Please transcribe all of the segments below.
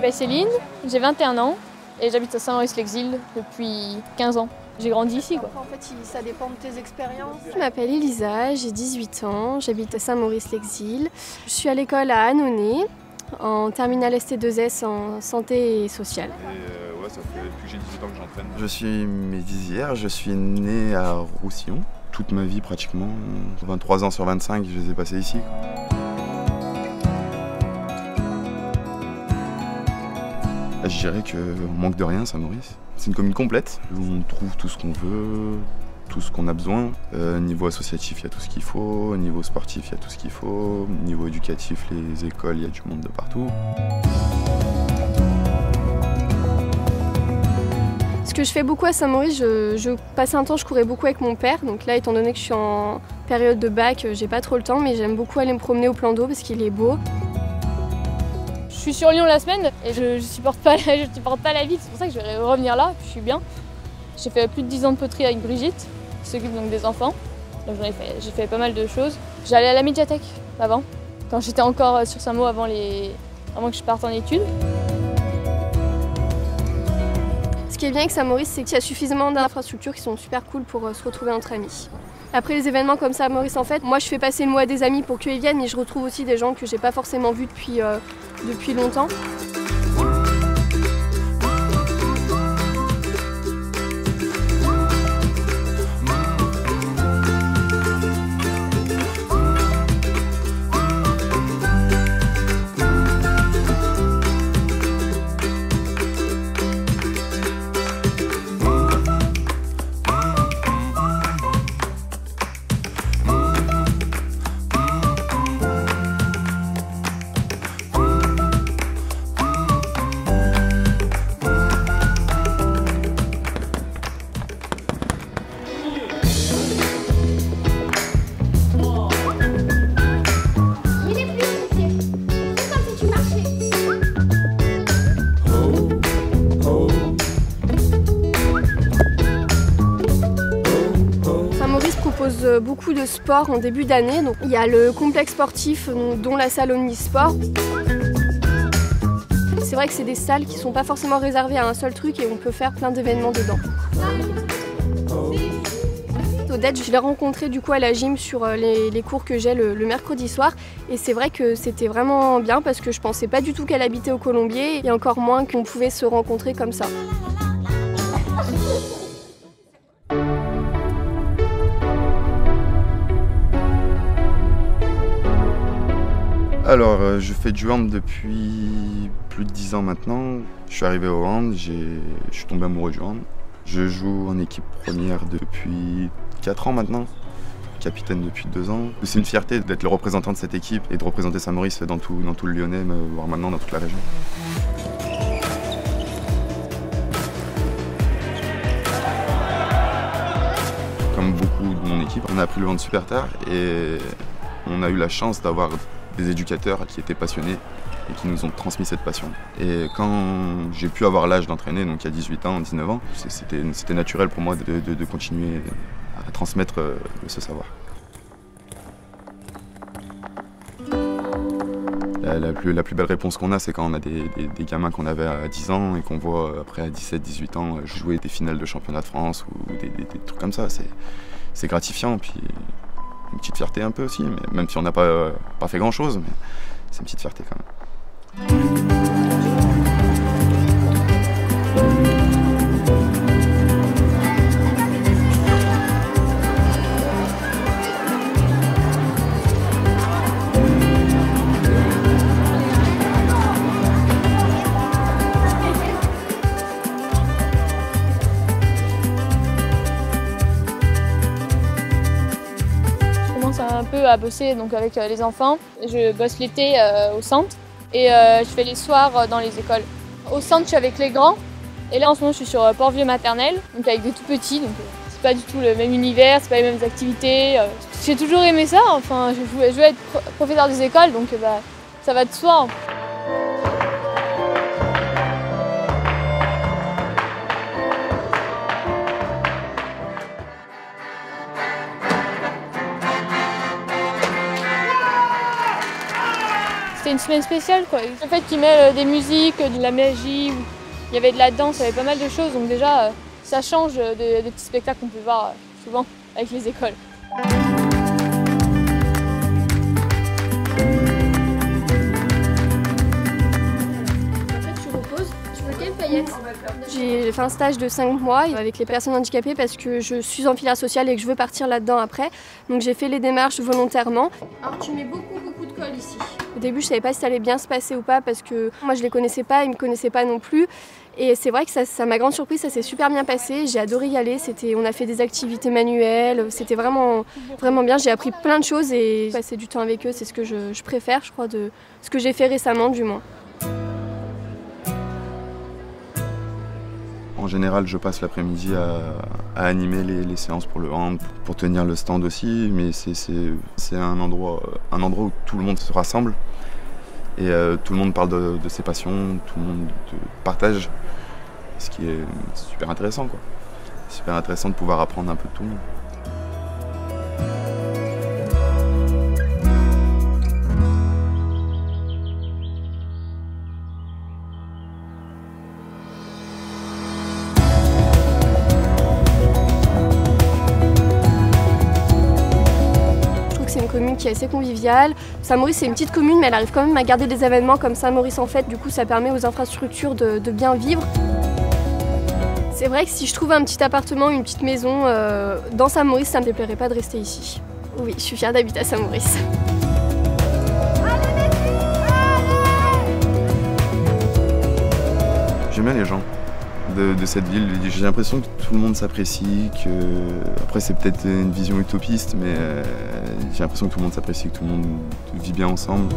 m'appelle Céline, j'ai 21 ans et j'habite à Saint-Maurice-l'Exil depuis 15 ans. J'ai grandi ici, quoi. En fait, ça dépend de tes expériences. Je m'appelle Elisa, j'ai 18 ans, j'habite à Saint-Maurice-l'Exil. Je suis à l'école à Annonay, en terminale ST2S en santé et sociale. Ouais, ça fait depuis que j'ai 18 ans que j'entraîne. Je suis médisière, je suis né à Roussillon. Toute ma vie pratiquement, 23 ans sur 25, je les ai passés ici. Je dirais qu'on manque de rien, Saint-Maurice. C'est une commune complète où on trouve tout ce qu'on veut, tout ce qu'on a besoin. Niveau associatif, il y a tout ce qu'il faut. Niveau sportif, il y a tout ce qu'il faut. Niveau éducatif, les écoles, il y a du monde de partout. Ce que je fais beaucoup à Saint-Maurice, je passais un temps, je courais beaucoup avec mon père. Donc là, étant donné que je suis en période de bac, j'ai pas trop le temps, mais j'aime beaucoup aller me promener au plan d'eau parce qu'il est beau. Je suis sur Lyon la semaine et je supporte pas la ville, c'est pour ça que je vais revenir là, je suis bien. J'ai fait plus de 10 ans de poterie avec Brigitte, qui s'occupe donc des enfants. Donc j'ai fait pas mal de choses. J'allais à la médiathèque avant, quand j'étais encore sur Saint-Maur avant que je parte en études. Ce qui est bien avec Saint-Maurice, c'est qu'il y a suffisamment d'infrastructures qui sont super cool pour se retrouver entre amis. Après les événements comme ça à Maurice, en fait, moi je fais passer le mot à des amis pour qu'ils viennent, mais je retrouve aussi des gens que j'ai pas forcément vus depuis longtemps. Propose beaucoup de sports en début d'année. Donc, il y a le complexe sportif dont la salle Omnisport. C'est vrai que c'est des salles qui ne sont pas forcément réservées à un seul truc et on peut faire plein d'événements dedans. Odette, je l'ai rencontrée du coup à la gym sur les cours que j'ai le mercredi soir et c'est vrai que c'était vraiment bien parce que je pensais pas du tout qu'elle habitait au Colombier et encore moins qu'on pouvait se rencontrer comme ça. Alors, je fais du hand depuis plus de 10 ans maintenant. Je suis arrivé au hand, je suis tombé amoureux du hand. Je joue en équipe première depuis 4 ans maintenant, capitaine depuis 2 ans. C'est une fierté d'être le représentant de cette équipe et de représenter Saint-Maurice dans tout le Lyonnais, voire maintenant dans toute la région. Comme beaucoup de mon équipe, on a appris le hand super tard et on a eu la chance d'avoir des éducateurs qui étaient passionnés et qui nous ont transmis cette passion. Et quand j'ai pu avoir l'âge d'entraîner, donc il y a 18 ans, 19 ans, c'était naturel pour moi de continuer à transmettre ce savoir. La plus belle réponse qu'on a, c'est quand on a des gamins qu'on avait à 10 ans et qu'on voit après à 17-18 ans jouer des finales de championnat de France ou des trucs comme ça. C'est gratifiant. Puis une petite fierté un peu aussi, mais même si on n'a pas fait grand chose, mais c'est une petite fierté quand même. Un peu à bosser donc avec les enfants. Je bosse l'été au centre et je fais les soirs dans les écoles. Au centre, je suis avec les grands et là en ce moment je suis sur Port-Vieux maternelle, donc avec des tout petits, donc c'est pas du tout le même univers, c'est pas les mêmes activités. J'ai toujours aimé ça, enfin je veux être professeur des écoles, donc ça va de soi. C'était c'était une semaine spéciale quoi. Le fait qu'ils mêlent des musiques, de la magie, il y avait de la danse, il y avait pas mal de choses. Donc déjà, ça change des petits spectacles qu'on peut voir souvent avec les écoles. J'ai fait un stage de 5 mois avec les personnes handicapées parce que je suis en filière sociale et que je veux partir là-dedans après. Donc j'ai fait les démarches volontairement. Alors tu mets beaucoup de colle ici. Au début je savais pas si ça allait bien se passer ou pas parce que moi je les connaissais pas, ils me connaissaient pas non plus. Et c'est vrai que ça m'a grande surprise, ça s'est super bien passé, j'ai adoré y aller, on a fait des activités manuelles, c'était vraiment bien, j'ai appris plein de choses et passer du temps avec eux c'est ce que je préfère je crois de ce que j'ai fait récemment du moins. En général, je passe l'après-midi à animer les séances pour le hand, pour tenir le stand aussi, mais c'est un endroit où tout le monde se rassemble et tout le monde parle de ses passions, tout le monde partage, ce qui est super intéressant quoi. Super intéressant de pouvoir apprendre un peu de tout le monde. C'est une commune qui est assez conviviale. Saint-Maurice c'est une petite commune mais elle arrive quand même à garder des événements comme Saint-Maurice en fête, du coup ça permet aux infrastructures de bien vivre. C'est vrai que si je trouve un petit appartement, une petite maison dans Saint-Maurice, ça ne me déplairait pas de rester ici. Oui, je suis fière d'habiter à Saint-Maurice. J'aime bien les gens de cette ville. J'ai l'impression que tout le monde s'apprécie, après c'est peut-être une vision utopiste, mais j'ai l'impression que tout le monde s'apprécie, que tout le monde vit bien ensemble.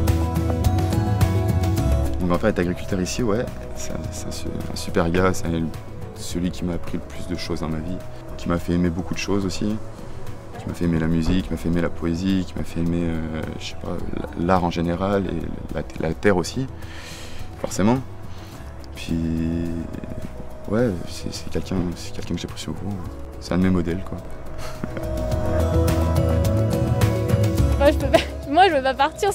Donc en fait être agriculteur ici, ouais, c'est un super gars, c'est celui qui m'a appris le plus de choses dans ma vie, qui m'a fait aimer beaucoup de choses aussi, qui m'a fait aimer la musique, qui m'a fait aimer la poésie, qui m'a fait aimer je sais pas, l'art en général et la terre aussi, forcément. Puis ouais, c'est quelqu'un que j'apprécie beaucoup. C'est un de mes modèles, quoi. Moi, je peux pas partir.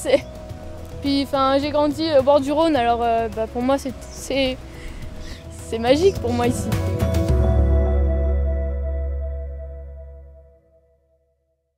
Puis, j'ai grandi au bord du Rhône, alors pour moi, c'est magique pour moi ici.